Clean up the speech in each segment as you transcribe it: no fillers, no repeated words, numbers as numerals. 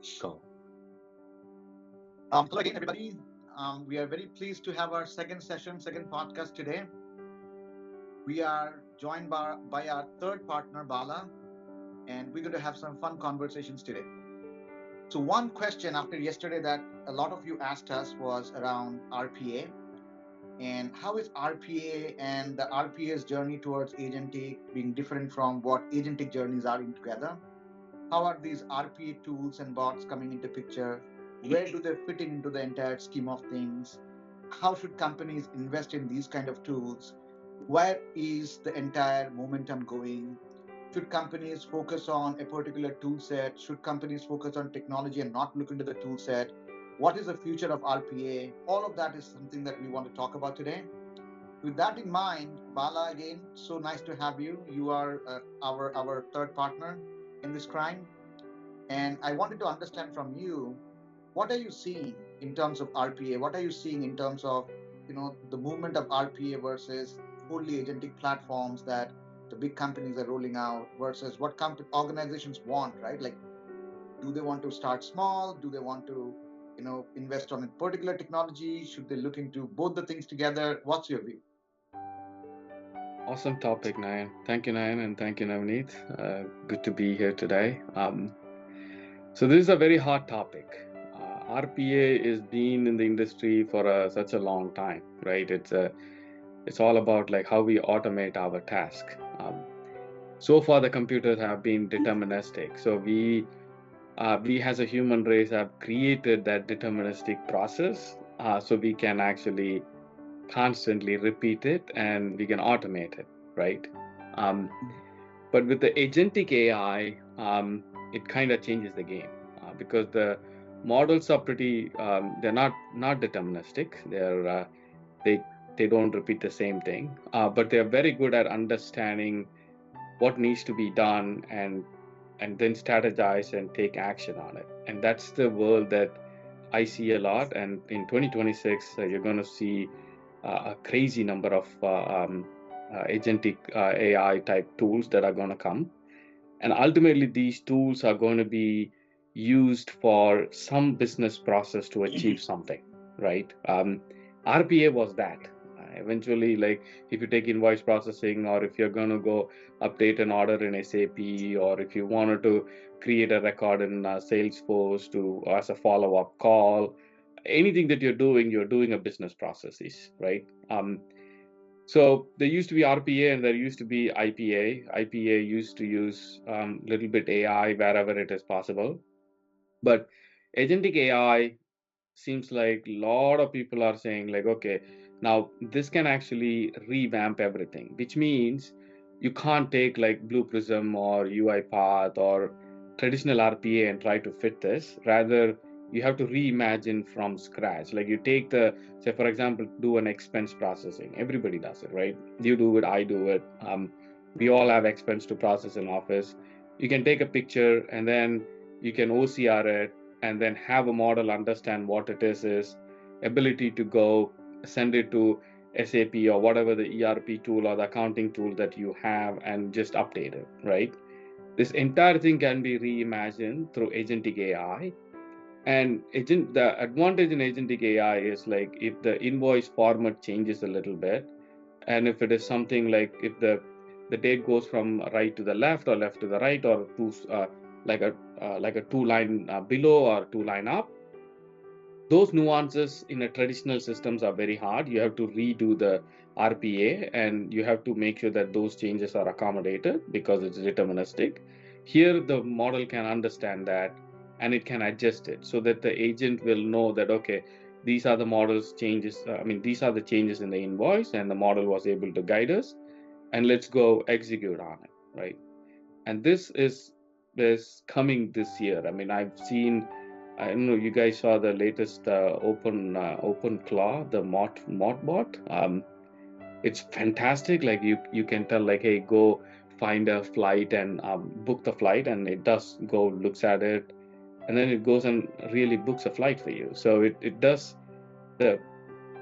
Go. Hello again, everybody. We are very pleased to have our second session, second podcast today. We are joined by our third partner, Bala, and we're going to have some fun conversations today. So, one question after yesterday that a lot of you asked us was around RPA and how is RPA and the RPA's journey towards Agentic being different from what Agentic journeys are in together? How are these RPA tools and bots coming into picture? Where do they fit into the entire scheme of things? How should companies invest in these kind of tools? Where is the entire momentum going? Should companies focus on a particular tool set? Should companies focus on technology and not look into the tool set? What is the future of RPA? All of that is something that we want to talk about today. With that in mind, Bala, again, so nice to have you. You are our third partner in this crime. And I wanted to understand from you, what are you seeing in terms of RPA? What are you seeing in terms of, the movement of RPA versus fully agentic platforms that the big companies are rolling out versus what organizations want, right? Like, do they want to start small? Do they want to, invest on a particular technology? Should they look into both the things together? What's your view? Awesome topic, Nayan. Thank you, Nayan, and thank you, Navneet. Good to be here today. So this is a very hot topic. RPA is been in the industry for such a long time, right? It's all about like how we automate our task. So far, the computers have been deterministic. So we as a human race have created that deterministic process, so we can actually constantly repeat it and we can automate it, right? Um, but with the agentic AI, it kind of changes the game because the models are pretty, they're not deterministic. They they don't repeat the same thing, but they're very good at understanding what needs to be done and then strategize and take action on it. And that's the world that I see a lot. And in 2026, you're going to see a crazy number of agentic AI type tools that are going to come. And ultimately, these tools are going to be used for some business process to achieve something, right? RPA was that. Eventually, like if you take invoice processing, or if you're going to go update an order in SAP, or if you wanted to create a record in Salesforce to as a follow-up call, anything that you're doing a business processes, right? So there used to be RPA and there used to be IPA. IPA used to use little bit AI wherever it is possible, but agentic AI seems like a lot of people are saying like, okay, now this can actually revamp everything, which means you can't take like Blue Prism or UiPath or traditional RPA and try to fit this. Rather, you have to reimagine from scratch. Like you take say for example, do an expense processing. Everybody does it, right? You do it, I do it. We all have expense to process in Office. You can take a picture and then you can OCR it and then have a model understand what it is ability to go send it to SAP or whatever the ERP tool or the accounting tool that you have and just update it, right? This entire thing can be reimagined through agentic AI. And the advantage in agentic AI is like if the invoice format changes a little bit, and if it is something like if the date goes from right to the left or left to the right or like a two line below or two line up, those nuances in a traditional systems are very hard. You have to redo the RPA and you have to make sure that those changes are accommodated because it's deterministic. Here, the model can understand that and it can adjust it so that the agent will know that, okay, these are the models changes. These are the changes in the invoice and the model was able to guide us and let's go execute on it, right? And this is coming this year. I've seen, I don't know, you guys saw the latest open claw, the mod bot. It's fantastic. Like you can tell like, hey, go find a flight and book the flight, and it does go looks at it, and then it goes and really books a flight for you. So it does the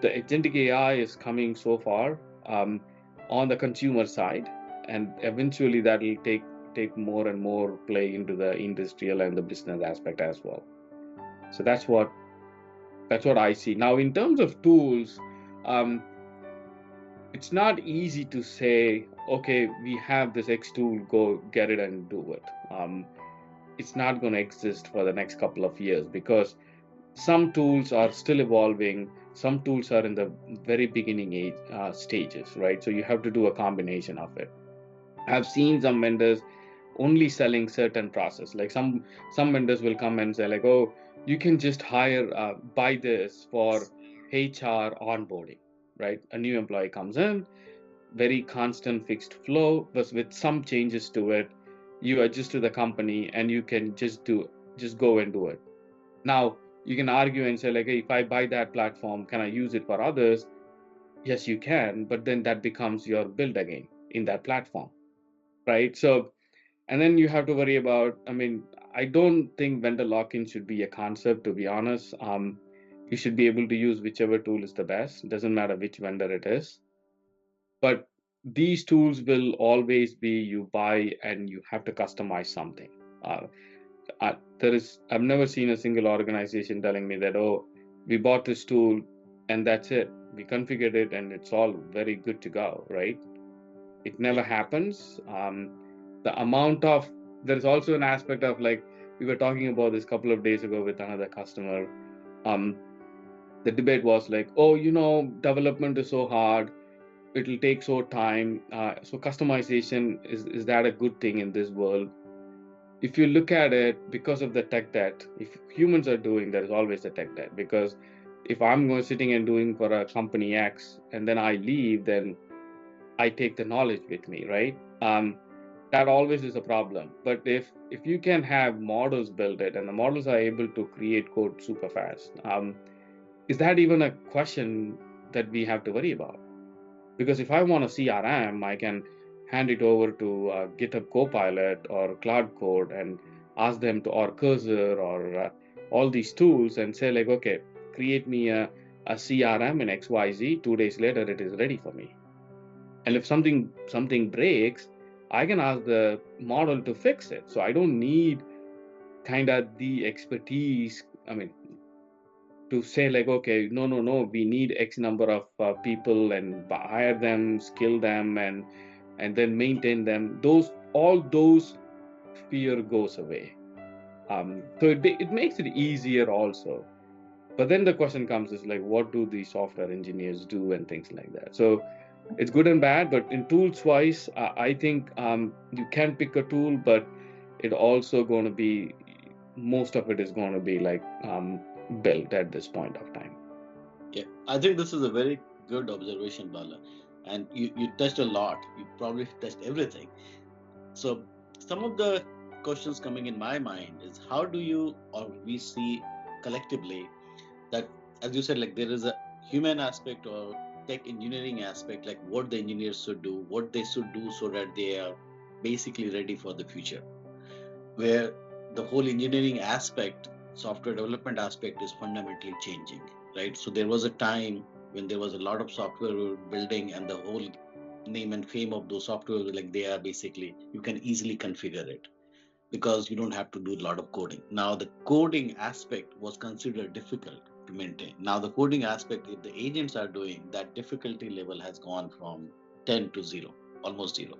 agentic AI is coming so far on the consumer side, and eventually that will take more and more play into the industrial and the business aspect as well. So that's what I see. Now, in terms of tools, it's not easy to say, okay, we have this X tool, go get it and do it. It's not going to exist for the next couple of years because some tools are still evolving. Some tools are in the very beginning stages, right? So you have to do a combination of it. I've seen some vendors only selling certain process. Like some vendors will come and say like, oh, you can just buy this for HR onboarding, right? A new employee comes in, very constant fixed flow, but with some changes to it, you adjust to the company and you can just go and do it. Now you can argue and say like, hey, if I buy that platform, can I use it for others? Yes, you can, but then that becomes your build again in that platform, right? So, and then you have to worry about, I don't think vendor lock-in should be a concept, to be honest. You should be able to use whichever tool is the best. It doesn't matter which vendor it is. But these tools will always be you buy and you have to customize something. I've never seen a single organization telling me that, oh, we bought this tool and that's it. We configured it and it's all very good to go, right? It never happens. There's also an aspect of like, we were talking about this a couple of days ago with another customer. The debate was like, oh, development is so hard. It'll take so time. So customization, is that a good thing in this world? If you look at it, because of the tech debt, if humans are doing, there is always a tech debt. Because if I'm going sitting and doing for a company X and then I leave, then I take the knowledge with me, right? That always is a problem. But if you can have models build it and the models are able to create code super fast, is that even a question that we have to worry about? Because if I want a CRM, I can hand it over to GitHub Copilot or Cloud Code and ask them to, or Cursor or all these tools and say like, okay, create me a CRM in XYZ. 2 days later, it is ready for me. And if something breaks, I can ask the model to fix it. So I don't need kind of the expertise. To say like, okay, no, we need X number of people and hire them, skill them, and then maintain them. All those fear goes away. So it makes it easier also. But then the question comes is like, what do the software engineers do and things like that? So it's good and bad, but in tools wise, I think you can pick a tool, but it also going to be, most of it is going to be like built at this point of time. Yeah, I think this is a very good observation, Bala. And you touched a lot. You probably touched everything. So some of the questions coming in my mind is how do you or we see collectively that, as you said, like there is a human aspect or tech engineering aspect, like what the engineers should do, what they should do so that they are basically ready for the future, where the whole engineering aspect, software development aspect is fundamentally changing, right? So there was a time when there was a lot of software we were building and the whole name and fame of those software was like they are basically, you can easily configure it because you don't have to do a lot of coding. Now the coding aspect was considered difficult to maintain. Now the coding aspect, if the agents are doing, that difficulty level has gone from 10 to 0, almost 0.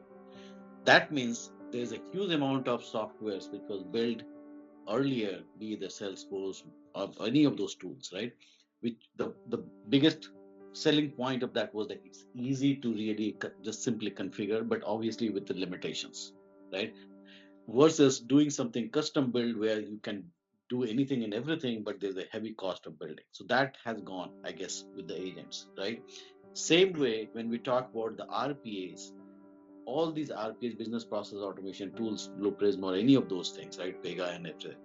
That means there's a huge amount of softwares which was built earlier, be the Salesforce or any of those tools, right? Which the biggest selling point of that was that it's easy to really just simply configure, but obviously with the limitations, right? Versus doing something custom build where you can do anything and everything, but there's a heavy cost of building. So that has gone, I guess, with the agents, right? Same way, when we talk about the RPAs, all these RPAs, business process automation tools, Blue Prism or any of those things, right? Pega and everything,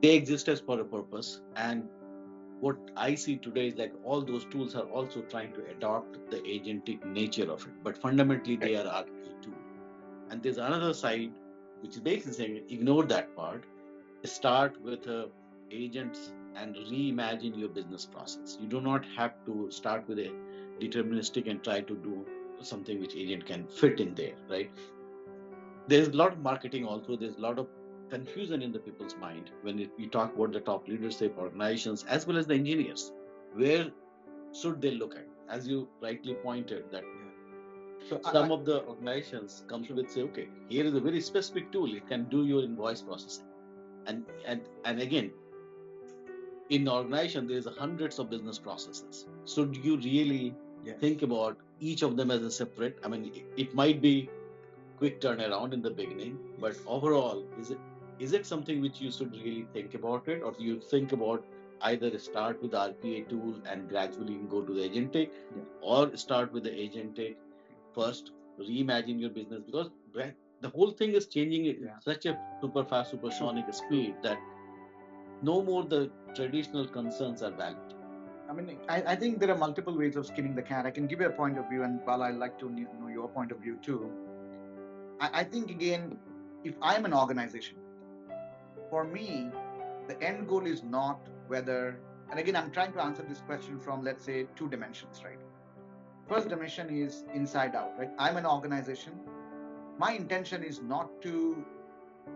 they exist as for a purpose. And what I see today is like all those tools are also trying to adopt the agentic nature of it, but fundamentally they are RPA too. And there's another side which is basically saying ignore that part. Start with agents and reimagine your business process. You do not have to start with a deterministic and try to do something which agent can fit in there, right? There's a lot of marketing also. There's a lot of confusion in the people's mind when you talk about the top leadership organizations as well as the engineers. Where should they look at? As you rightly pointed, that So some of the organizations comes with say, okay, here is a very specific tool. It can do your invoice processing, and again, in the organization there is hundreds of business processes. Should you really think about each of them as a separate? I mean, it might be quick turnaround in the beginning, but overall, is it something which you should really think about it, or do you think about either start with the RPA tool and gradually go to the Agentic, or start with the Agentic first, reimagine your business, because the whole thing is changing at such a super fast, supersonic speed that no more the traditional concerns are valid. I mean, I think there are multiple ways of skinning the cat. I can give you a point of view, and Bala, I'd like to know your point of view too. I think, again, if I'm an organization, for me, the end goal is not whether, and again, I'm trying to answer this question from, let's say, two dimensions, right? First dimension is inside out, right? I'm an organization. My intention is not to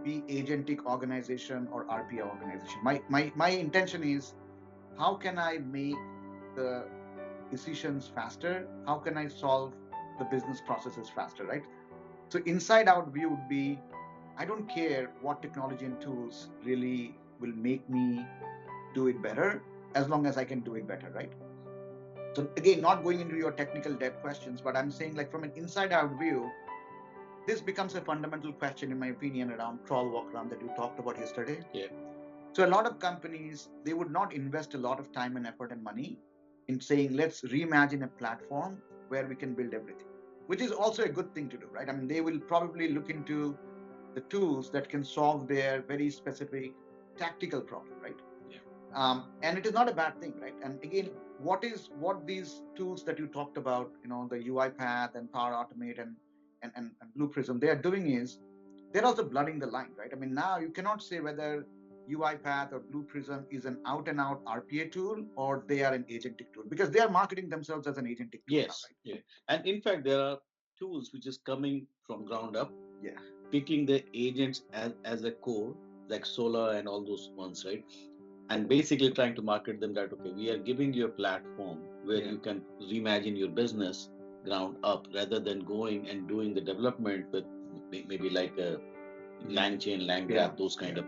be agentic organization or RPA organization. My intention is, how can I make the decisions faster? How can I solve the business processes faster, right? So inside out view would be, I don't care what technology and tools really will make me do it better, as long as I can do it better, right? So again, not going into your technical depth questions, but I'm saying, like, from an inside out view, this becomes a fundamental question, in my opinion, around crawl, walk, run that you talked about yesterday. So a lot of companies, they would not invest a lot of time and effort and money in saying, let's reimagine a platform where we can build everything, which is also a good thing to do, right? I mean, they will probably look into the tools that can solve their very specific tactical problem, right? And it is not a bad thing, right? And again, what these tools that you talked about, the UiPath and Power Automate and Blue Prism, they are doing is, they're also blurring the line, right? I mean, now you cannot say whether UiPath or Blue Prism is an out and out RPA tool or they are an agentic tool, because they are marketing themselves as an agentic tool. Yes, now, right? And in fact, there are tools which is coming from ground up, picking the agents as a core, like Solar and all those ones, right? And basically trying to market them that, okay, we are giving you a platform where you can reimagine your business ground up, rather than going and doing the development with maybe like a LangChain, LangGraph, those kind of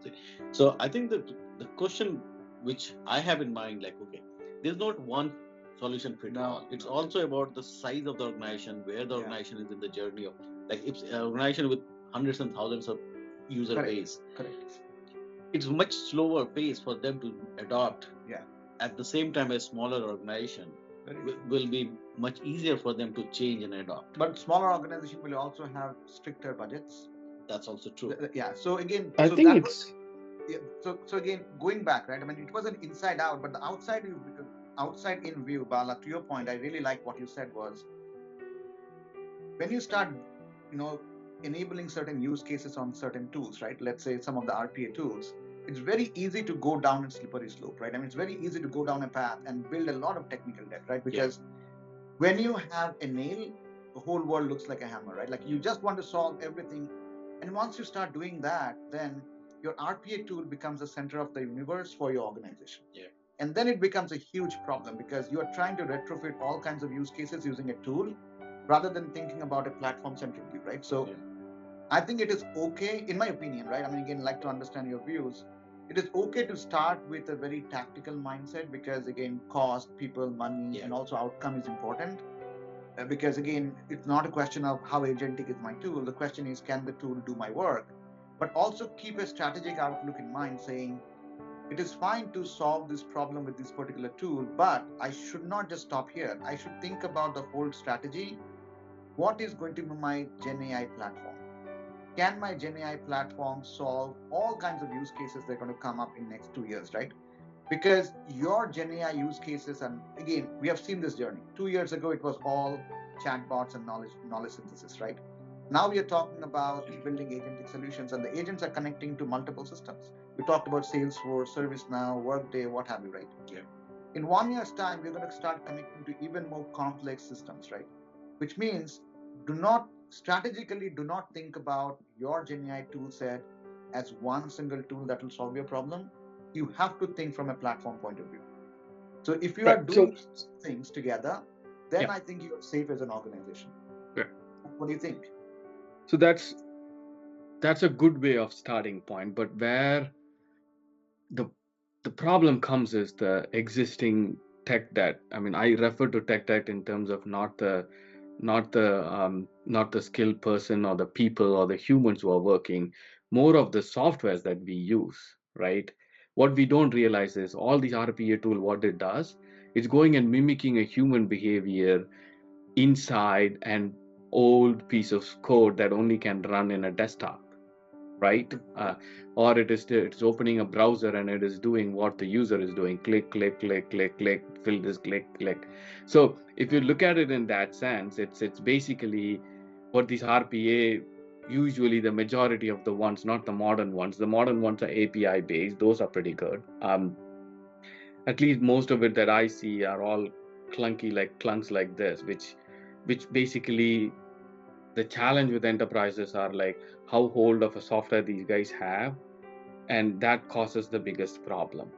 thing. So I think that the question which I have in mind, like, okay, there's not one solution fit all. It's also about the size of the organization, where the organization is in the journey of, like, if an organization with hundreds and thousands of user base, it's much slower pace for them to adopt. At the same time, a smaller organization will be much easier for them to change and adopt. But smaller organization will also have stricter budgets. That's also true. So again, I think it's so again, going back, right? I mean, it wasn't inside out, but the outside in view, Bala, to your point, I really like what you said was, when you start, enabling certain use cases on certain tools, right? Let's say some of the RPA tools, it's very easy to go down a slippery slope, right? I mean, it's very easy to go down a path and build a lot of technical debt, right? Because when you have a nail, the whole world looks like a hammer, right? Like, you just want to solve everything. And once you start doing that, then your RPA tool becomes the center of the universe for your organization. And then it becomes a huge problem, because you are trying to retrofit all kinds of use cases using a tool rather than thinking about a platform-centric view, right? So I think it is okay, in my opinion, right? I mean, again, like to understand your views. It is okay to start with a very tactical mindset, because again, cost, people, money, and also outcome is important. Because again, it's not a question of how agentic is my tool. The question is, can the tool do my work? But also keep a strategic outlook in mind, saying, it is fine to solve this problem with this particular tool, but I should not just stop here. I should think about the whole strategy. What is going to be my GenAI platform? Can my GenAI platform solve all kinds of use cases that are going to come up in next 2 years, right? Because your GenAI use cases, and again, we have seen this journey. 2 years ago, it was all chatbots and knowledge synthesis, right? Now we are talking about building agentic solutions, and the agents are connecting to multiple systems. We talked about Salesforce, ServiceNow, Workday, what have you, right? In 1 year's time, we're going to start connecting to even more complex systems, right? Which means, strategically do not think about your GenAI tool set as one single tool that will solve your problem. You have to think from a platform point of view. So if you are Right. doing things together, then Yeah. I think you are safe as an organization. Yeah. What do you think? So that's a good way of starting point, but where the the problem comes is the existing tech debt. I mean, I refer to tech debt in terms of not the skilled person or the people or the humans who are working, more of the softwares that we use, right? What we don't realize is all these RPA tool, what it does, it's going and mimicking a human behavior inside an old piece of code that only can run in a desktop, right? Or it's opening a browser and it is doing what the user is doing: click, click, click, click, click, fill this, click, click. So if you look at it in that sense, it's basically what these RPA, usually the majority of the ones, not the modern ones. The modern ones are API based; those are pretty good. At least most of it that I see are all clunky, like clunks like this, which basically the challenge with enterprises are like how hold of a software these guys have, and that causes the biggest problem.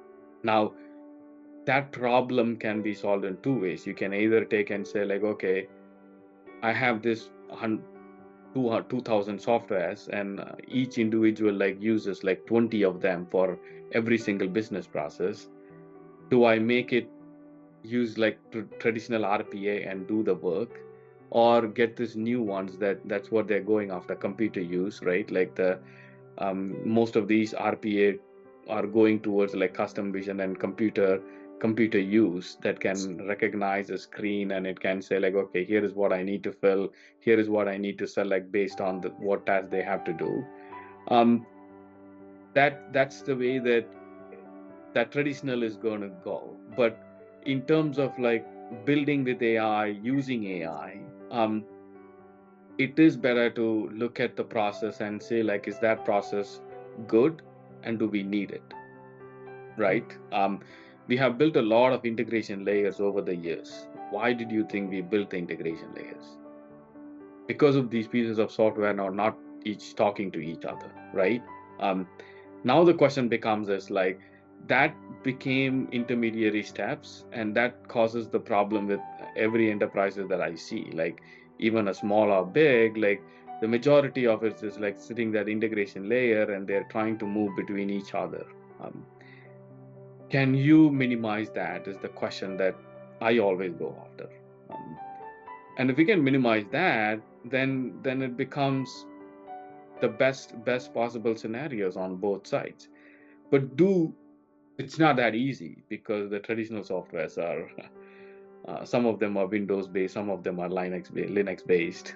Now, that problem can be solved in two ways. You can either take and say like, okay, I have this 2,000 softwares, and each individual like uses like 20 of them for every single business process. Do I make it use like traditional RPA and do the work, or get this new ones that's what they're going after, computer use, right? Like most of these RPA are going towards like custom vision and computer use that can recognize a screen, and it can say like, okay, here is what I need to fill, here is what I need to select based on what task they have to do. That's the way that traditional is going to go. But in terms of like building with AI, using AI, it is better to look at the process and say like, is that process good, and do we need it, right? We have built a lot of integration layers over the years. Why did you think we built the integration layers? Because of these pieces of software now not each talking to each other, right? Now the question becomes is like, that became intermediary steps, and that causes the problem with every enterprises that I see, like even a small or big, like the majority of it is like sitting that integration layer and they're trying to move between each other. Can you minimize that is the question that I always go after. And if we can minimize that, then it becomes the best possible scenarios on both sides. But it's not that easy, because the traditional softwares are some of them are Windows based, some of them are Linux based,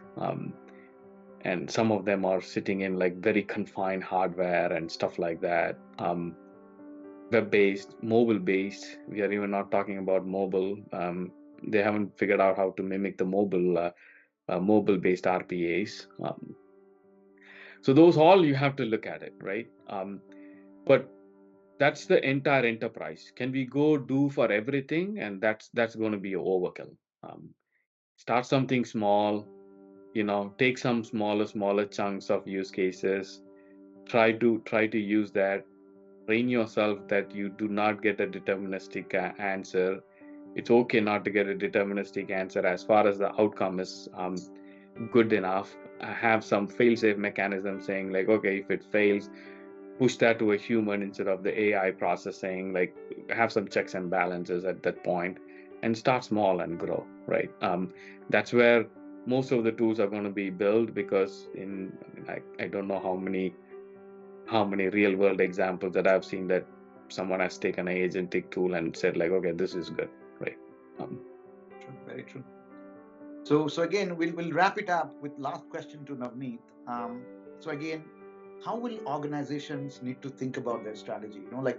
and some of them are sitting in like very confined hardware and stuff like that. Web based, mobile based. We are even not talking about mobile. They haven't figured out how to mimic the mobile based RPAs. So those all you have to look at it, right? But that's the entire enterprise. Can we go do for everything? And that's going to be overkill. Start something small, take some smaller chunks of use cases. Try to use that. Train yourself that you do not get a deterministic answer. It's okay not to get a deterministic answer as far as the outcome is good enough. Have some fail-safe mechanism saying like, okay, if it fails, push that to a human instead of the AI processing. Like, have some checks and balances at that point, and start small and grow. Right. That's where most of the tools are going to be built, because I don't know how many real world examples that I've seen that someone has taken an agentic tool and said like, okay, this is good. Right. True, very true. So again, we'll wrap it up with last question to Navneet. So again, how will organizations need to think about their strategy? Like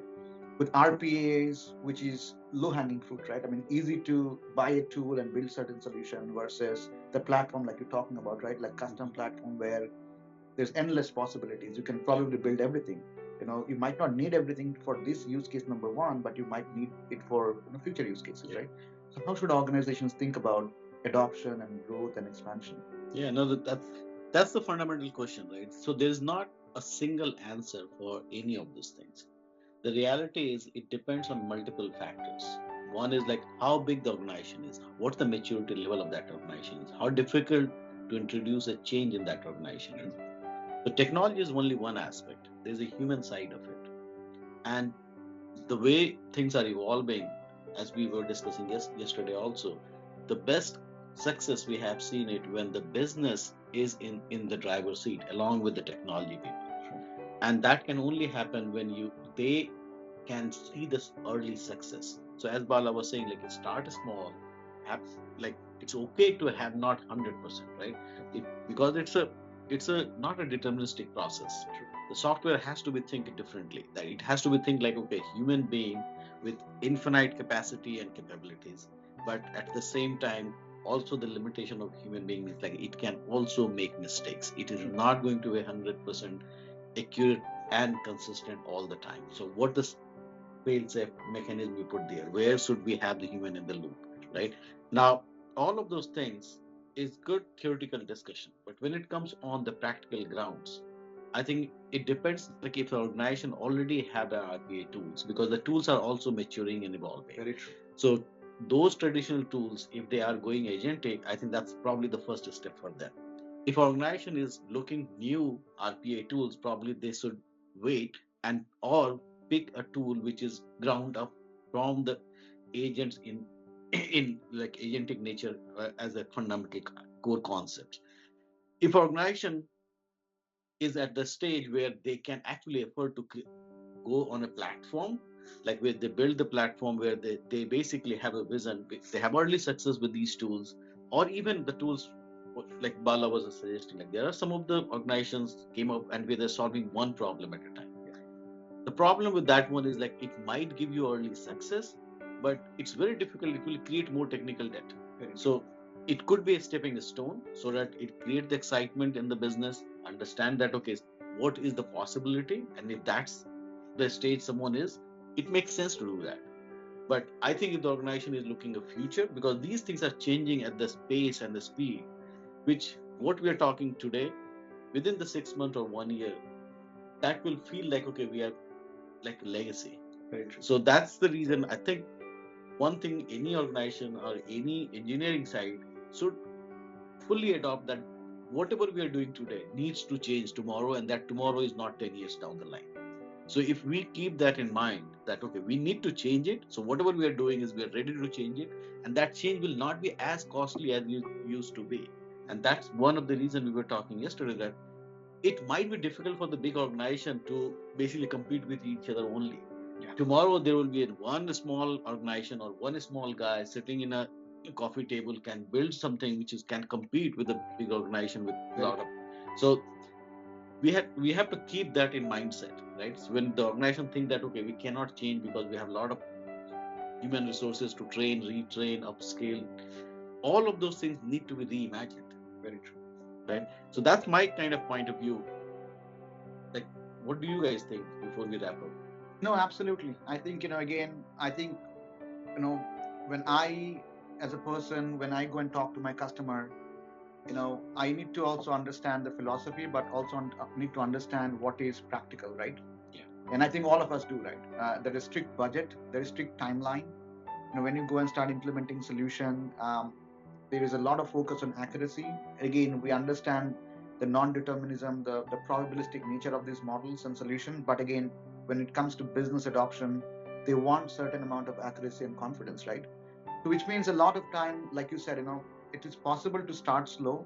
with RPAs, which is low-hanging fruit, right? I mean, easy to buy a tool and build certain solution, versus the platform like you're talking about, right? Like custom platform where there's endless possibilities. You can probably build everything. You might not need everything for this use case number one, but you might need it for future use cases, right? So how should organizations think about adoption and growth and expansion? Yeah, no, that's the fundamental question, right? So there's not a single answer for any of these things. The reality is it depends on multiple factors. One is like how big the organization is, what the maturity level of that organization is, how difficult to introduce a change in that organization is. So technology is only one aspect. There's a human side of it. And the way things are evolving, as we were discussing yesterday also, the best success we have seen it when the business is in the driver's seat along with the technology people. And that can only happen when they can see this early success. So as Bala was saying, like start small, have like it's okay to have not 100%, right? Because it's a not a deterministic process. The software has to be think differently. That it has to be think like okay, human being with infinite capacity and capabilities, but at the same time also the limitation of human being is like it can also make mistakes. It is not going to be 100% accurate and consistent all the time. So what the fail-safe mechanism we put there? Where should we have the human in the loop, right? Now, all of those things is good theoretical discussion, but when it comes on the practical grounds, I think it depends. Like if the organization already have the RPA tools, because the tools are also maturing and evolving. Very true. So those traditional tools, if they are going agentic, I think that's probably the first step for them. If organization is looking new RPA tools, probably they should wait and or pick a tool which is ground up from the agents in like agentic nature as a fundamental core concept. If organization is at the stage where they can actually afford to go on a platform, like where they build the platform where they basically have a vision, they have early success with these tools, or even the tools like Bala was suggesting, like there are some of the organizations came up and where they're solving one problem at a time. The problem with that one is like it might give you early success, but it's very difficult. It will create more technical debt. So it could be a stepping stone so that it creates the excitement in the business, understand that, okay, what is the possibility? And if that's the stage someone is, it makes sense to do that. But I think if the organization is looking a future, because these things are changing at the pace and the speed, which what we are talking today, within the 6 months or 1 year, that will feel like, okay, we are like a legacy. Very true. So that's the reason I think one thing any organization or any engineering side should fully adopt that whatever we are doing today needs to change tomorrow, and that tomorrow is not 10 years down the line. So if we keep that in mind, that okay, we need to change it. So whatever we are doing is we are ready to change it, and that change will not be as costly as it used to be. And that's one of the reasons we were talking yesterday, that it might be difficult for the big organization to basically compete with each other only. Yeah. Tomorrow there will be one small organization or one small guy sitting in a coffee table can build something which can compete with a big organization with a lot of. So we have to keep that in mindset, right? So when the organization think that okay, we cannot change because we have a lot of human resources to train, retrain, upscale, all of those things need to be reimagined. Very true. Right? So that's my kind of point of view. Like, what do you guys think before we wrap up? No, absolutely. I think, again, I think, when I, as a person, when I go and talk to my customer, I need to also understand the philosophy, but also need to understand what is practical, right? Yeah. And I think all of us do, right? There is strict budget, there is strict timeline. When you go and start implementing solution, there is a lot of focus on accuracy. Again, we understand the non-determinism, the probabilistic nature of these models and solutions. But again, when it comes to business adoption, they want certain amount of accuracy and confidence, right? So which means a lot of time, like you said, it is possible to start slow.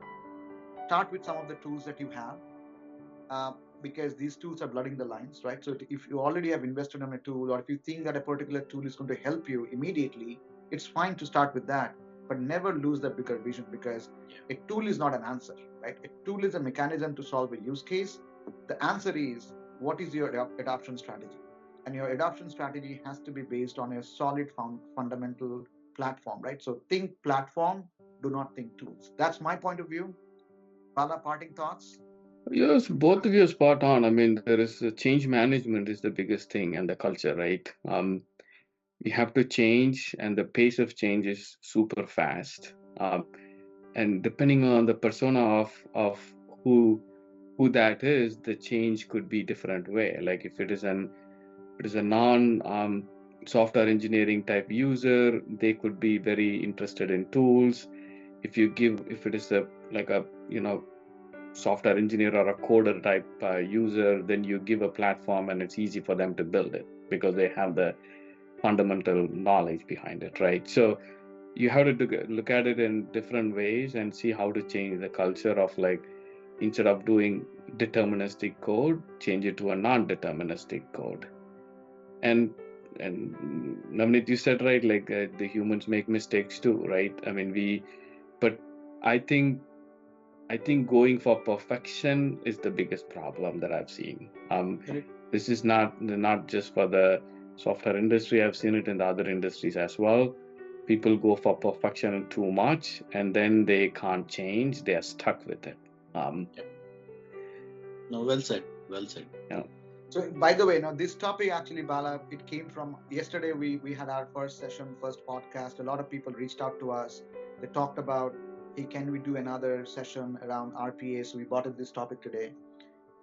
Start with some of the tools that you have, because these tools are blurring the lines, right? So if you already have invested in a tool, or if you think that a particular tool is going to help you immediately, it's fine to start with that, but never lose the bigger vision, because a tool is not an answer, right? A tool is a mechanism to solve a use case. The answer is, what is your adoption strategy? And your adoption strategy has to be based on a solid fundamental platform, right? So think platform, do not think tools. That's my point of view. Bala, parting thoughts? Yes, both of you are spot on. I mean, there is change management is the biggest thing, and the culture, right? We have to change, and the pace of change is super fast. And depending on the persona of who who that is, the change could be different way. Like if it is a non software engineering type user, they could be very interested in tools. If it is a software engineer or a coder type user, then you give a platform and it's easy for them to build it because they have the fundamental knowledge behind it, right? So you have to look at it in different ways and see how to change the culture of, like, instead of doing deterministic code, change it to a non-deterministic code. And Navneet, you said right, like the humans make mistakes too, right? I mean, but I think going for perfection is the biggest problem that I've seen. This is not just for the software industry. I've seen it in the other industries as well. People go for perfection too much, and then they can't change. They are stuck with it. No, well said. Well said. Yeah. So, by the way, this topic actually, Bala, it came from yesterday. We had our first session, first podcast. A lot of people reached out to us. They talked about, hey, can we do another session around RPA? So we brought up this topic today.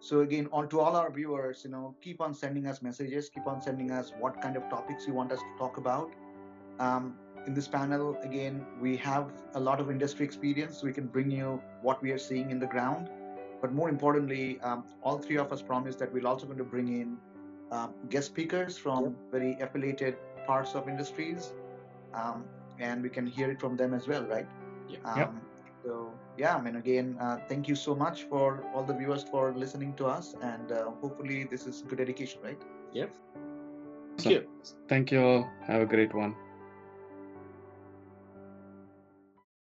So again, to all our viewers, keep on sending us messages. Keep on sending us what kind of topics you want us to talk about. In this panel, again, we have a lot of industry experience. So we can bring you what we are seeing in the ground. But more importantly, all three of us promised that we're also going to bring in guest speakers from very affiliated parts of industries, and we can hear it from them as well, right? So yeah, I mean, again, thank you so much for all the viewers for listening to us, and hopefully this is good education, right? Yep. Thank you all. Have a great one.